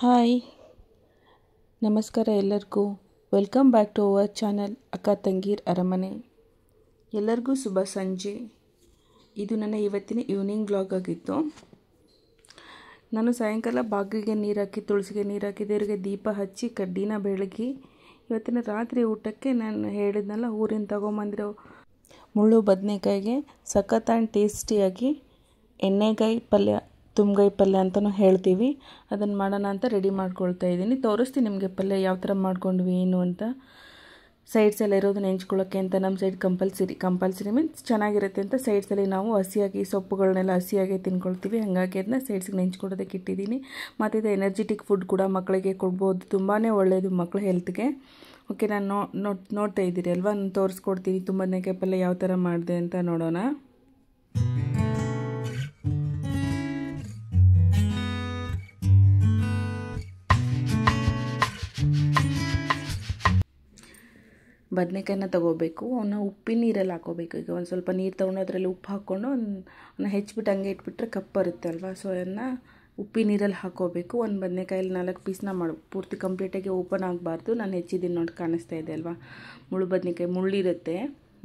Hi, ನಮಸ್ಕಾರ ಎಲ್ಲರಿಗೂ. Welcome back to our channel ಅಕ್ಕ ತಂಗೀರ್ ಅರಮನೆ. ಎಲ್ಲರಿಗೂ ಶುಭ ಸಂಜೆ. ಇದು ನನ್ನ ಇವತ್ತಿನ ಈವ್ನಿಂಗ್ ಬ್ಲಾಗ್ ಆಗಿತ್ತು. ನಾನು ಸಾಯಂಕಾಲ ಬಾಗಿಲಿಗೆ ನೀರು ಹಾಕಿ, ತುಳಸಿಗೆ ನೀರು ಹಾಕಿ, ದೇವರಿಗೆ ದೀಪ ಹಚ್ಚಿ, ಕಡ್ಡಿನ ಬೆಳಗಿ, ಇವತ್ತಿನ ರಾತ್ರಿ ಊಟಕ್ಕೆ ನಾನು ಹೇಳಿದ್ನಲ್ಲ, ಊರಿಂದ ತೊಗೊಂಬಂದಿರೋ ಮುಳ್ಳು ಬದನೆಕಾಯಿಗೆ ಸಖತ್ ಆ್ಯಂಡ್ ಟೇಸ್ಟಿಯಾಗಿ ಎಣ್ಣೆಗಾಯಿ ಪಲ್ಯ, ತುಂಬಗಾಯಿ ಪಲ್ಯ ಅಂತಲೂ ಹೇಳ್ತೀವಿ, ಅದನ್ನು ಮಾಡೋಣ ಅಂತ ರೆಡಿ ಮಾಡ್ಕೊಳ್ತಾ ಇದ್ದೀನಿ. ತೋರಿಸ್ತೀನಿ ನಿಮಗೆ ಪಲ್ಯ ಯಾವ ಥರ ಮಾಡ್ಕೊಂಡ್ವಿ ಏನು ಅಂತ. ಸೈಡ್ಸೆಲ್ಲ ಇರೋದನ್ನ ನೆಂಚ್ಕೊಳ್ಳೋಕ್ಕೆ ಅಂತ ನಮ್ಮ ಸೈಡ್ ಕಂಪಲ್ಸರಿ ಮೀನ್ಸ್ ಚೆನ್ನಾಗಿರುತ್ತೆ ಅಂತ ಸೈಡ್ಸಲ್ಲಿ ನಾವು ಹಸಿಯಾಗಿ ಸೊಪ್ಪುಗಳನ್ನೆಲ್ಲ ಹಸಿಯಾಗಿ ತಿನ್ಕೊಳ್ತೀವಿ. ಹಾಗಾಗಿ ಅದನ್ನ ಸೈಡ್ಸ್ಗೆ ನೆಂಚ್ಕೊಡೋದಕ್ಕೆ ಇಟ್ಟಿದ್ದೀನಿ. ಮತ್ತು ಇದು ಎನರ್ಜೆಟಿಕ್ ಫುಡ್ ಕೂಡ ಮಕ್ಕಳಿಗೆ ಕೊಡ್ಬೋದು, ತುಂಬಾ ಒಳ್ಳೆಯದು ಮಕ್ಕಳ ಹೆಲ್ತ್ಗೆ. ಓಕೆ, ನಾನು ನೋಡ್ತಾ ಇದ್ದೀರಿ ಅಲ್ವಾ, ನಾನು ತೋರಿಸ್ಕೊಡ್ತೀನಿ ಬದನೆಕಾಯಿ ಪಲ್ಯ ಯಾವ ಥರ ಮಾಡಿದೆ ಅಂತ ನೋಡೋಣ. ಬದನೆಕಾಯಿನ ತೊಗೋಬೇಕು, ಅವನ್ನ ಉಪ್ಪಿನ ನೀರಲ್ಲಿ ಹಾಕೋಬೇಕು. ಈಗ ಒಂದು ಸ್ವಲ್ಪ ನೀರು ತೊಗೊಂಡು ಅದರಲ್ಲಿ ಉಪ್ಪು ಹಾಕ್ಕೊಂಡು ಅವನ್ನ ಹೆಚ್ಚಿಬಿಟ್ಟು ಹಂಗೆ ಇಟ್ಬಿಟ್ರೆ ಕಪ್ಪು ಬರುತ್ತೆ ಅಲ್ವಾ, ಸೊ ಅದನ್ನು ಉಪ್ಪಿನ ನೀರಲ್ಲಿ ಹಾಕೋಬೇಕು. ಒಂದು ಬದನೆಕಾಯಲ್ಲಿ 4 ಪೀಸ್ನ ಪೂರ್ತಿ ಕಂಪ್ಲೀಟಾಗಿ ಓಪನ್ ಆಗಬಾರ್ದು. ನಾನು ಹೆಚ್ಚಿದ್ದೀನಿ ನೋಡಿ, ಕಾಣಿಸ್ತಾ ಇದೆ ಅಲ್ವಾ, ಮುಳ್ಳು ಬದನೆಕಾಯಿ ಮುಳ್ಳಿರುತ್ತೆ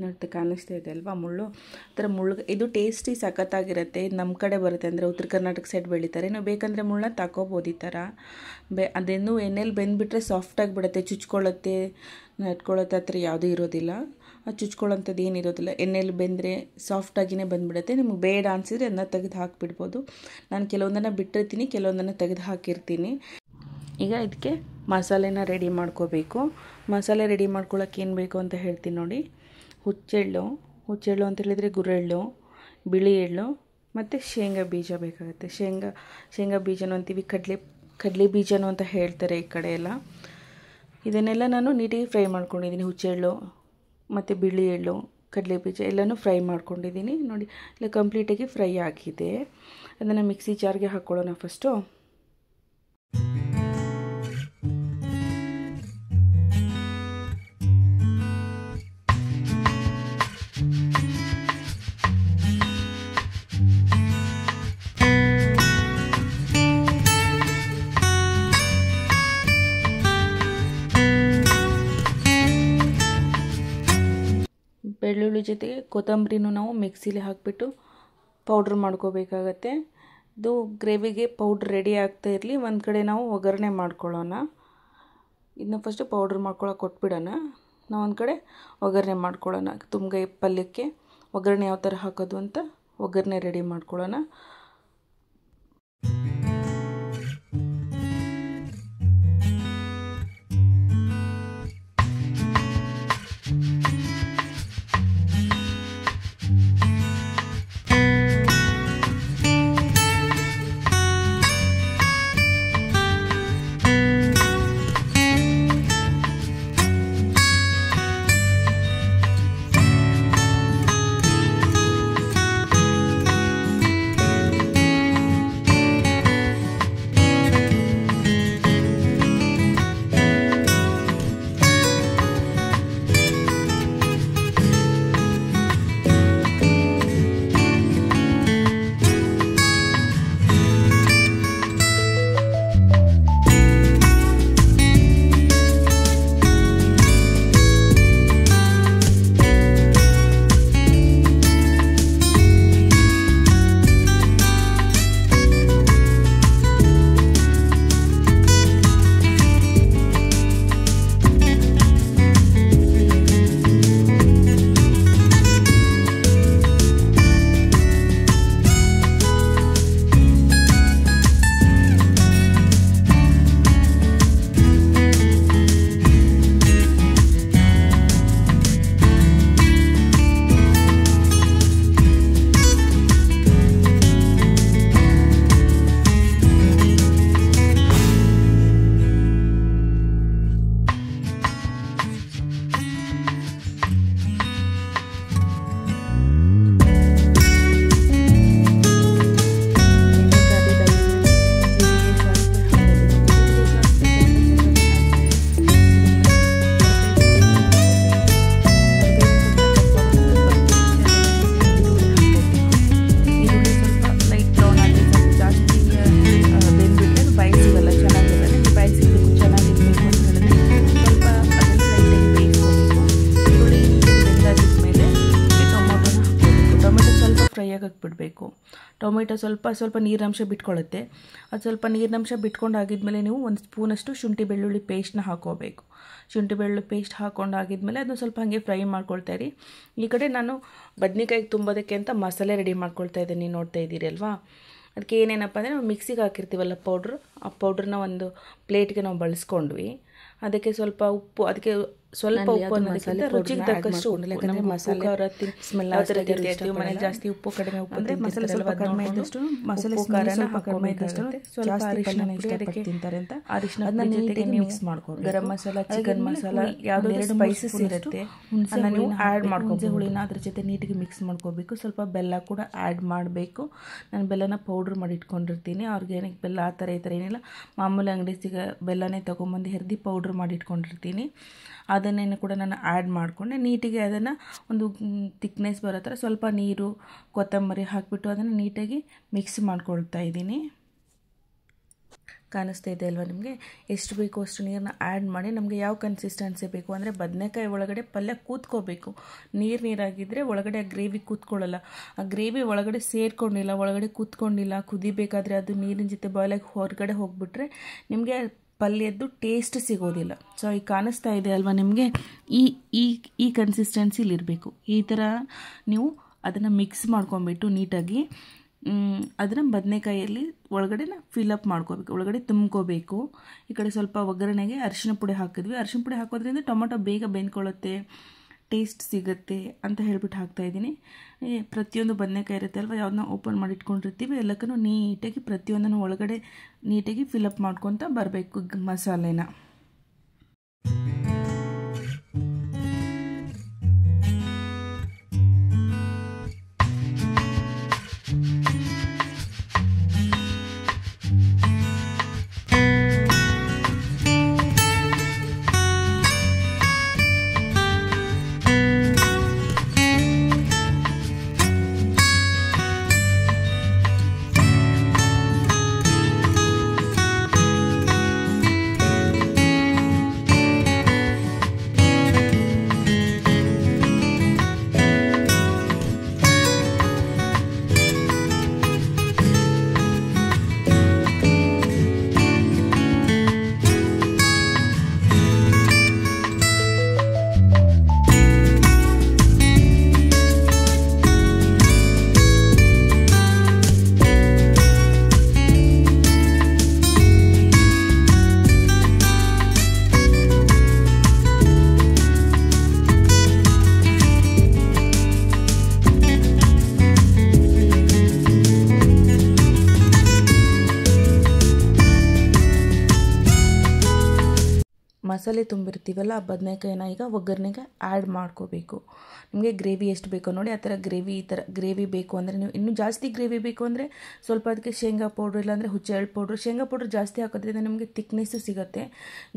ನೋಡಿ, ಕಾಣಿಸ್ತಾ ಇದೆ ಅಲ್ವಾ ಮುಳ್ಳು. ಆ ಥರ ಮುಳ್ಳು ಇದು ಟೇಸ್ಟಿ ಸಖತ್ತಾಗಿರುತ್ತೆ. ನಮ್ಮ ಕಡೆ ಬರುತ್ತೆ, ಅಂದರೆ ಉತ್ತರ ಕರ್ನಾಟಕ ಸೈಡ್ ಬೆಳೀತಾರೆ. ನೀವು ಬೇಕಂದರೆ ಮುಳ್ಳ ತಗೋಬೋದು. ಈ ಥರ ಅದೇನು ಎಣ್ಣೆಲಿ ಬೆಂದುಬಿಟ್ರೆ ಸಾಫ್ಟಾಗಿ ಬಿಡುತ್ತೆ, ಚುಚ್ಕೊಳ್ಳುತ್ತೆ, ನಟ್ಕೊಳ್ಳುತ್ತೆ, ಆ ಥರ ಯಾವುದೂ ಇರೋದಿಲ್ಲ. ಅದು ಚುಚ್ಕೊಳ್ಳೋಂಥದ್ದು ಏನಿರೋದಿಲ್ಲ. ಎಣ್ಣೆಲಿ ಬೆಂದರೆ ಸಾಫ್ಟಾಗಿಯೇ ಬಂದುಬಿಡುತ್ತೆ. ನಿಮ್ಗೆ ಬೇಡ ಅನಿಸಿದ್ರೆ ಅದನ್ನ ತೆಗೆದು ಹಾಕಿಬಿಡ್ಬೋದು. ನಾನು ಕೆಲವೊಂದನ್ನು ಬಿಟ್ಟಿರ್ತೀನಿ, ಕೆಲವೊಂದನ್ನು ತೆಗೆದು ಹಾಕಿರ್ತೀನಿ. ಈಗ ಇದಕ್ಕೆ ಮಸಾಲೆನ ರೆಡಿ ಮಾಡ್ಕೋಬೇಕು. ಮಸಾಲೆ ರೆಡಿ ಮಾಡ್ಕೊಳ್ಳೋಕೆ ಏನು ಬೇಕು ಅಂತ ಹೇಳ್ತೀನಿ ನೋಡಿ. ಹುಚ್ಚೆಳ್ಳು ಅಂತ ಹೇಳಿದರೆ ಗುರೆಳ್ಳು, ಬಿಳಿ ಎಳ್ಳು ಮತ್ತು ಶೇಂಗಾ ಬೀಜ ಬೇಕಾಗುತ್ತೆ. ಶೇಂಗಾ ಬೀಜನೂ ಅಂತೀವಿ, ಕಡಲೆ ಬೀಜನೂ ಅಂತ ಹೇಳ್ತಾರೆ ಈ ಕಡೆ ಎಲ್ಲ. ಇದನ್ನೆಲ್ಲ ನಾನು ನೀಟಾಗಿ ಫ್ರೈ ಮಾಡ್ಕೊಂಡಿದ್ದೀನಿ. ಹುಚ್ಚೆಳ್ಳು ಮತ್ತು ಬಿಳಿ ಎಳ್ಳು, ಕಡಲೆ ಬೀಜ ಎಲ್ಲನೂ ಫ್ರೈ ಮಾಡ್ಕೊಂಡಿದ್ದೀನಿ ನೋಡಿ. ಇಲ್ಲ ಕಂಪ್ಲೀಟಾಗಿ ಫ್ರೈ ಆಗಿದೆ. ಅದನ್ನು ಮಿಕ್ಸಿ ಜಾರ್ಗೆ ಹಾಕ್ಕೊಳ್ಳೋಣ ಫಸ್ಟು. ಬೆಳ್ಳುಳ್ಳಿ ಜೊತೆಗೆ ಕೊತ್ತಂಬರಿನೂ ನಾವು ಮಿಕ್ಸಿಲಿ ಹಾಕಿಬಿಟ್ಟು ಪೌಡ್ರ್ ಮಾಡ್ಕೋಬೇಕಾಗತ್ತೆ. ಇದು ಗ್ರೇವಿಗೆ ಪೌಡ್ರ್ ರೆಡಿ ಆಗ್ತಾ ಇರಲಿ, ಒಂದು ಕಡೆ ನಾವು ಒಗ್ಗರಣೆ ಮಾಡ್ಕೊಳ್ಳೋಣ. ಇದನ್ನ ಫಸ್ಟು ಪೌಡ್ರ್ ಮಾಡ್ಕೊಳ್ಳೋಕೆ ಕೊಟ್ಬಿಡೋಣ. ನಾವು ಒಂದು ಕಡೆ ಒಗ್ಗರಣೆ ಮಾಡ್ಕೊಳ್ಳೋಣ. ತುಂಬಗಾಯಿ ಪಲ್ಯಕ್ಕೆ ಒಗ್ಗರಣೆ ಯಾವ ಥರ ಹಾಕೋದು ಅಂತ ಒಗ್ಗರಣೆ ರೆಡಿ ಮಾಡ್ಕೊಳ್ಳೋಣ. ಟೊಮೆಟೊ ಸ್ವಲ್ಪ ನೀರಿನಂಶ ಬಿಟ್ಕೊಳ್ಳುತ್ತೆ. ಅದು ಸ್ವಲ್ಪ ನೀರಿನಂಶ ಬಿಟ್ಕೊಂಡು ಆಗಿದ್ಮೇಲೆ ನೀವು 1 ಸ್ಪೂನಷ್ಟು ಶುಂಠಿ ಬೆಳ್ಳುಳ್ಳಿ ಪೇಸ್ಟ್ನ ಹಾಕೋಬೇಕು. ಶುಂಠಿ ಬೆಳ್ಳುಳ್ಳಿ ಪೇಸ್ಟ್ ಹಾಕ್ಕೊಂಡು ಆಗಿದ್ಮೇಲೆ ಅದನ್ನು ಸ್ವಲ್ಪ ಹಾಗೆ ಫ್ರೈ ಮಾಡ್ಕೊಳ್ತಾ ಇರಿ. ಈ ಕಡೆ ನಾನು ಬದ್ನೆಕಾಯಿಗೆ ತುಂಬೋದಕ್ಕೆ ಅಂತ ಮಸಾಲೆ ರೆಡಿ ಮಾಡ್ಕೊಳ್ತಾ ಇದ್ದೀನಿ, ನೋಡ್ತಾ ಇದ್ದೀರಿ ಅಲ್ವಾ. ಅದಕ್ಕೆ ಏನೇನಪ್ಪ ಅಂದರೆ ನಾವು ಮಿಕ್ಸಿಗೆ ಹಾಕಿರ್ತೀವಲ್ಲ ಪೌಡ್ರು, ಆ ಪೌಡ್ರನ್ನ ಒಂದು ಪ್ಲೇಟ್ಗೆ ನಾವು ಬಳಸ್ಕೊಂಡ್ವಿ. ಅದಕ್ಕೆ ಸ್ವಲ್ಪ ಉಪ್ಪು, ಅದಕ್ಕೆ ಸ್ವಲ್ಪ ಉಪ್ಪು ಅನ್ನೋದಕ್ಕಿಂತ ರುಚಿಗೆ ತಕ್ಕಷ್ಟು ಉಪ್ಪು. ಯಾಕಂದರೆ ಮಸಾಲೆ ಸ್ಮೆಲ್ ಮನೇಲಿ ಜಾಸ್ತಿ ಉಪ್ಪು ಕಡಿಮೆ ಉಪ್ಪು ಅಂದರೆ ಮಸಾಲೆ ಸ್ವಲ್ಪ ಕಡಿಮೆ ಇದ್ದಷ್ಟು ಮಸಾಲೆ ಖಾರನ ಕಡಿಮೆ ಇದ್ದಷ್ಟು ಸ್ವಲ್ಪ ಅರಿಶಿನ ಇಷ್ಟಪಟ್ಟು ತಿಂತಾರೆ ಅಂತ ಅರಿಶಿನ ಜೊತೆಗೆ ಮಿಕ್ಸ್ ಮಾಡ್ಕೊಂಡು ಗರಂ ಮಸಾಲ, ಚಿಕನ್ ಮಸಾಲ, ಯಾವುದೋ 2 ಸ್ಪೈಸಸ್ ಇರುತ್ತೆ, ಅದನ್ನ ನೀವು ಆ್ಯಡ್ ಮಾಡ್ಕೊಂಡು ಹುಳಿನ ಅದ್ರ ಜೊತೆ ನೀಟಿಗೆ ಮಿಕ್ಸ್ ಮಾಡ್ಕೋಬೇಕು. ಸ್ವಲ್ಪ ಬೆಲ್ಲ ಕೂಡ ಆ್ಯಡ್ ಮಾಡಬೇಕು. ನಾನು ಬೆಲ್ಲನ ಪೌಡ್ರ್ ಮಾಡಿ ಇಟ್ಕೊಂಡಿರ್ತೀನಿ. ಆರ್ಗ್ಯಾನಿಕ್ ಬೆಲ್ಲ ಆ ಥರ ಈ ಥರ ಏನಿಲ್ಲ, ಮಾಮೂಲಿ ಅಂಗಡಿ ಸಿಗೋ ಬೆಲ್ಲನೇ ತೊಗೊಂಬಂದು ಹೆರ್ದಿ ಪೌಡ್ರ್ ಮಾಡಿ ಇಟ್ಕೊಂಡಿರ್ತೀನಿ. ಅದನ್ನೇನು ಕೂಡ ನಾನು ಆ್ಯಡ್ ಮಾಡಿಕೊಂಡೆ. ನೀಟಿಗೆ ಅದನ್ನು ಒಂದು ತಿಕ್ನೆಸ್ ಬರೋ ಥರ ಸ್ವಲ್ಪ ನೀರು, ಕೊತ್ತಂಬರಿ ಹಾಕಿಬಿಟ್ಟು ಅದನ್ನು ನೀಟಾಗಿ ಮಿಕ್ಸ್ ಮಾಡ್ಕೊಳ್ತಾ ಇದ್ದೀನಿ. ಕಾಣಿಸ್ತಾ ಇದೆ ಅಲ್ವಾ ನಿಮಗೆ? ಎಷ್ಟು ಬೇಕೋ ಅಷ್ಟು ನೀರನ್ನ ಆ್ಯಡ್ ಮಾಡಿ ನಮಗೆ ಯಾವ ಕನ್ಸಿಸ್ಟೆನ್ಸಿ ಬೇಕು ಅಂದರೆ ಬದನೆಕಾಯಿ ಒಳಗಡೆ ಪಲ್ಯ ಕೂತ್ಕೋಬೇಕು. ನೀರಾಗಿದ್ದರೆ ಒಳಗಡೆ ಆ ಗ್ರೇವಿ ಕೂತ್ಕೊಳ್ಳಲ್ಲ. ಆ ಗ್ರೇವಿ ಒಳಗಡೆ ಸೇರ್ಕೊಂಡಿಲ್ಲ, ಒಳಗಡೆ ಕೂತ್ಕೊಂಡಿಲ್ಲ, ಕುದಿಬೇಕಾದ್ರೆ ಅದು ನೀರಿನ ಜೊತೆ ಬಾಯ್ಲಾಗಿ ಹೊರಗಡೆ ಹೋಗಿಬಿಟ್ರೆ ನಿಮಗೆ ಪಲ್ಯದ್ದು ಟೇಸ್ಟ್ ಸಿಗೋದಿಲ್ಲ. ಸೊ ಈಗ ಕಾಣಿಸ್ತಾ ಇದೆ ಅಲ್ವಾ ನಿಮಗೆ? ಈ ಕನ್ಸಿಸ್ಟೆನ್ಸಿಲಿರಬೇಕು. ಈ ಥರ ನೀವು ಅದನ್ನು ಮಿಕ್ಸ್ ಮಾಡ್ಕೊಂಬಿಟ್ಟು ನೀಟಾಗಿ ಅದನ್ನು ಬದನೆಕಾಯಲ್ಲಿ ಒಳಗಡೆ ಫಿಲಪ್ ಮಾಡ್ಕೋಬೇಕು, ಒಳಗಡೆ ತುಂಬ್ಕೋಬೇಕು. ಈ ಕಡೆ ಸ್ವಲ್ಪ ಒಗ್ಗರಣೆಗೆ ಅರಿಶಿನ ಪುಡಿ ಹಾಕಿದ್ವಿ. ಅರಿಶಿನ ಪುಡಿ ಹಾಕೋದ್ರಿಂದ ಟೊಮೊಟೊ ಬೇಗ ಬೆಂದ್ಕೊಳ್ಳುತ್ತೆ, ಟೇಸ್ಟ್ ಸಿಗುತ್ತೆ ಅಂತ ಹೇಳ್ಬಿಟ್ಟು ಹಾಕ್ತಾಯಿದ್ದೀನಿ. ಪ್ರತಿಯೊಂದು ಬದನೆಕಾಯಿ ಇರುತ್ತೆ ಅಲ್ವ, ಯಾವ್ದನ್ನ ಓಪನ್ ಮಾಡಿ ಇಟ್ಕೊಂಡಿರ್ತೀವಿ ಎಲ್ಲಕ್ಕೂ ನೀಟಾಗಿ ಪ್ರತಿಯೊಂದನ್ನು ಒಳಗಡೆ ನೀಟಾಗಿ ಫಿಲಪ್ ಮಾಡ್ಕೊತ ಬರಬೇಕು ಮಸಾಲೆನ. ಮಸಾಲೆ ತುಂಬಿರ್ತೀವಲ್ಲ ಆ ಬದನೆಕಾಯಿನ ಈಗ ಒಗ್ಗರಣೆಗೆ ಆ್ಯಡ್ ಮಾಡ್ಕೋಬೇಕು. ನಿಮಗೆ ಗ್ರೇವಿ ಎಷ್ಟು ಬೇಕೋ ನೋಡಿ, ಆ ಥರ ಈ ಥರ ಗ್ರೇವಿ ಬೇಕು ಅಂದರೆ ನೀವು ಇನ್ನೂ ಜಾಸ್ತಿ ಗ್ರೇವಿ ಬೇಕು ಅಂದರೆ ಸ್ವಲ್ಪ ಅದಕ್ಕೆ ಶೇಂಗಾ ಪೌಡ್ರ್ ಇಲ್ಲಾಂದರೆ ಹುಚ್ಚೆಳ್ಳು ಪೌಡ್ರು. ಶೇಂಗಾ ಪೌಡ್ರ್ ಜಾಸ್ತಿ ಹಾಕೋದ್ರಿಂದ ನಿಮಗೆ ತಿಕ್ನೆಸ್ಸು ಸಿಗುತ್ತೆ,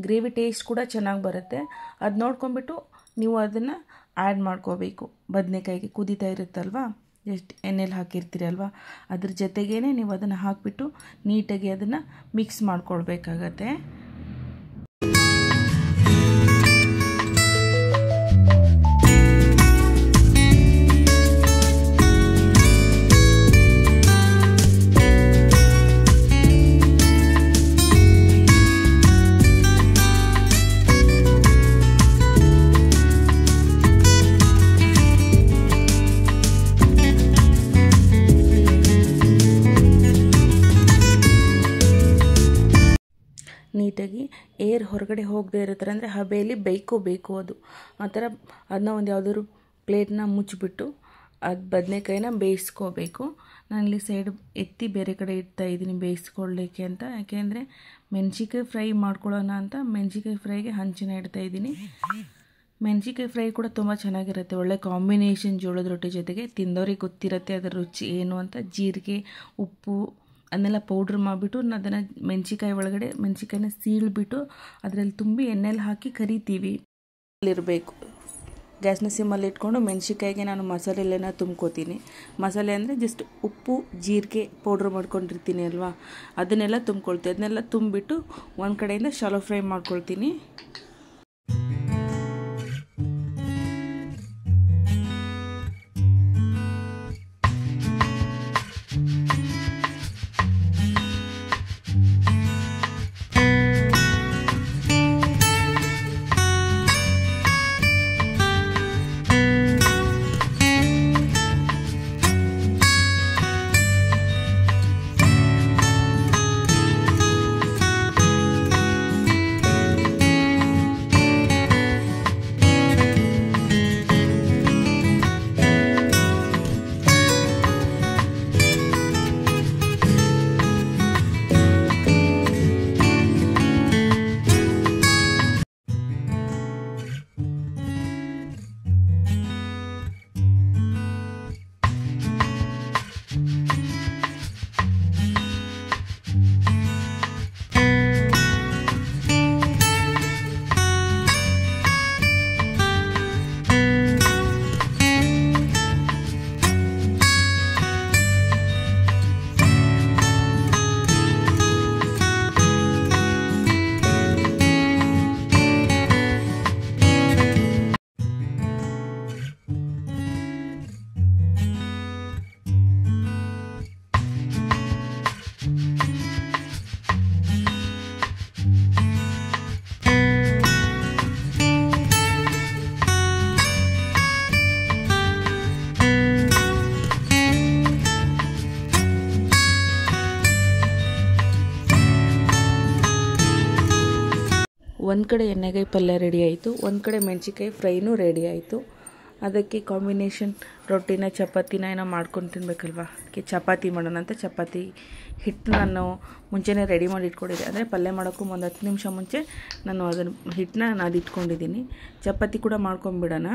ಗ್ರೇವಿ ಟೇಸ್ಟ್ ಕೂಡ ಚೆನ್ನಾಗಿ ಬರುತ್ತೆ. ಅದು ನೋಡ್ಕೊಂಬಿಟ್ಟು ನೀವು ಅದನ್ನು ಆ್ಯಡ್ ಮಾಡ್ಕೋಬೇಕು. ಬದನೆಕಾಯಿಗೆ ಕುದೀತಾ ಇರುತ್ತಲ್ವ, ಎಷ್ಟು ಎಣ್ಣೆಲಿ ಹಾಕಿರ್ತೀರಲ್ವ, ಅದ್ರ ಜೊತೆಗೇ ನೀವು ಅದನ್ನು ಹಾಕಿಬಿಟ್ಟು ನೀಟಾಗಿ ಅದನ್ನು ಮಿಕ್ಸ್ ಮಾಡ್ಕೊಳ್ಬೇಕಾಗತ್ತೆ. ನೀಟಾಗಿ ಏರ್ ಹೊರಗಡೆ ಹೋಗದೆ ಇರೋ ಥರ ಅಂದರೆ ಹಬೆಯಲ್ಲಿ ಬೇಯ್ಕೋಬೇಕು. ಅದು ಆ ಥರ ಅದನ್ನ ಒಂದು ಯಾವುದಾದ್ರು ಪ್ಲೇಟ್ನ ಮುಚ್ಚಿಬಿಟ್ಟು ಅದು ಬದನೆಕಾಯಿನ ಬೇಯಿಸ್ಕೋಬೇಕು. ನಾನಿಲ್ಲಿ ಸೈಡ್ ಎತ್ತಿ ಬೇರೆ ಕಡೆ ಇಡ್ತಾಯಿದ್ದೀನಿ ಬೇಯಿಸ್ಕೊಳ್ಳಿಕ್ಕೆ ಅಂತ. ಯಾಕೆಂದರೆ ಮೆಣಸಿಕಾಯಿ ಫ್ರೈ ಮಾಡ್ಕೊಳ್ಳೋಣ ಅಂತ ಮೆಣಸಿಕಾಯಿ ಫ್ರೈಗೆ ಹಂಚಿನ ಇಡ್ತಾಯಿದ್ದೀನಿ. ಮೆಣಸಿಕಾಯಿ ಫ್ರೈ ಕೂಡ ತುಂಬ ಚೆನ್ನಾಗಿರುತ್ತೆ, ಒಳ್ಳೆ ಕಾಂಬಿನೇಷನ್ ಜೋಳದ ರೊಟ್ಟಿ ಜೊತೆಗೆ. ತಿಂದವ್ರಿಗೆ ಗೊತ್ತಿರುತ್ತೆ ಅದರ ರುಚಿ ಏನು ಅಂತ. ಜೀರಿಗೆ, ಉಪ್ಪು ಅದನ್ನೆಲ್ಲ ಪೌಡ್ರ್ ಮಾಡಿಬಿಟ್ಟು ಅದನ್ನು ಮೆಣಸಿಕಾಯಿ ಒಳಗಡೆ ಮೆಣಸಿಕಾಯಿನ ಸೀಳ್ಬಿಟ್ಟು ಅದರಲ್ಲಿ ತುಂಬಿ ಎಣ್ಣೆಲಿ ಹಾಕಿ ಕರಿತೀವಿ. ಅಲ್ಲಿರಬೇಕು ಗ್ಯಾಸ್ನ ಸಿಮ್ಮಲ್ಲಿ ಇಟ್ಕೊಂಡು ಮೆಣಸಿಕಾಯಿಗೆ ನಾನು ಮಸಾಲೆ ಎಲ್ಲನ ತುಂಬ್ಕೋತೀನಿ. ಮಸಾಲೆ ಅಂದರೆ ಜಸ್ಟ್ ಉಪ್ಪು, ಜೀರಿಗೆ ಪೌಡ್ರ್ ಮಾಡ್ಕೊಂಡಿರ್ತೀನಿ ಅಲ್ವಾ, ಅದನ್ನೆಲ್ಲ ತುಂಬ್ಕೊಳ್ತೀನಿ. ಅದನ್ನೆಲ್ಲ ತುಂಬಿಬಿಟ್ಟು ಒಂದು ಕಡೆಯಿಂದ ಶಾಲೋ ಫ್ರೈ ಮಾಡ್ಕೊಳ್ತೀನಿ. ಒಂದು ಕಡೆ ಎಣ್ಣೆಗಾಯಿ ಪಲ್ಯ ರೆಡಿ ಆಯಿತು, ಒಂದು ಕಡೆ ಮೆಣಸಿನ್ಕಾಯಿ ಫ್ರೈನೂ ರೆಡಿ ಆಯಿತು. ಅದಕ್ಕೆ ಕಾಂಬಿನೇಷನ್ ರೊಟ್ಟಿನ ಚಪಾತಿನ ಏನೋ ಮಾಡ್ಕೊಂಡು ತಿನ್ಬೇಕಲ್ವ, ಅದಕ್ಕೆ ಚಪಾತಿ ಮಾಡೋಣ ಅಂತ ಚಪಾತಿ ಹಿಟ್ಟು ನಾನು ಮುಂಚೆನೇ ರೆಡಿ ಮಾಡಿ ಇಟ್ಕೊಂಡಿದ್ದೆ. ಅಂದರೆ ಪಲ್ಯ ಮಾಡೋಕ್ಕೂ ಒಂದು 10 ನಿಮಿಷ ಮುಂಚೆ ನಾನು ಅದನ್ನು ಹಿಟ್ಟನ್ನ ನಾದಿಟ್ಕೊಂಡಿದ್ದೀನಿ. ಚಪಾತಿ ಕೂಡ ಮಾಡ್ಕೊಂಬಿಡೋಣ.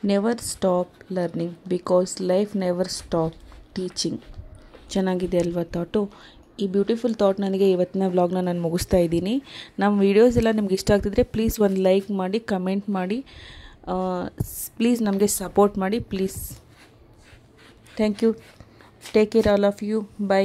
Never stop learning because life never stop teaching. ಚೆನ್ನಾಗಿದೆ ಅಲ್ವಾ ಥಾಟು? ಈ ಬ್ಯೂಟಿಫುಲ್ ಥಾಟ್ ನನಗೆ ಇವತ್ತಿನ ವ್ಲಾಗ್ನ ನಾನು ಮುಗಿಸ್ತಾ ಇದ್ದೀನಿ. ನಮ್ಮ ವೀಡಿಯೋಸ್ ಎಲ್ಲ ನಿಮ್ಗೆ ಇಷ್ಟ ಆಗ್ತಿದ್ರೆ ಪ್ಲೀಸ್ ಒಂದು ಲೈಕ್ ಮಾಡಿ, ಕಮೆಂಟ್ ಮಾಡಿ, ಪ್ಲೀಸ್ ನಮಗೆ ಸಪೋರ್ಟ್ ಮಾಡಿ please. Thank you. Take care all of you. By.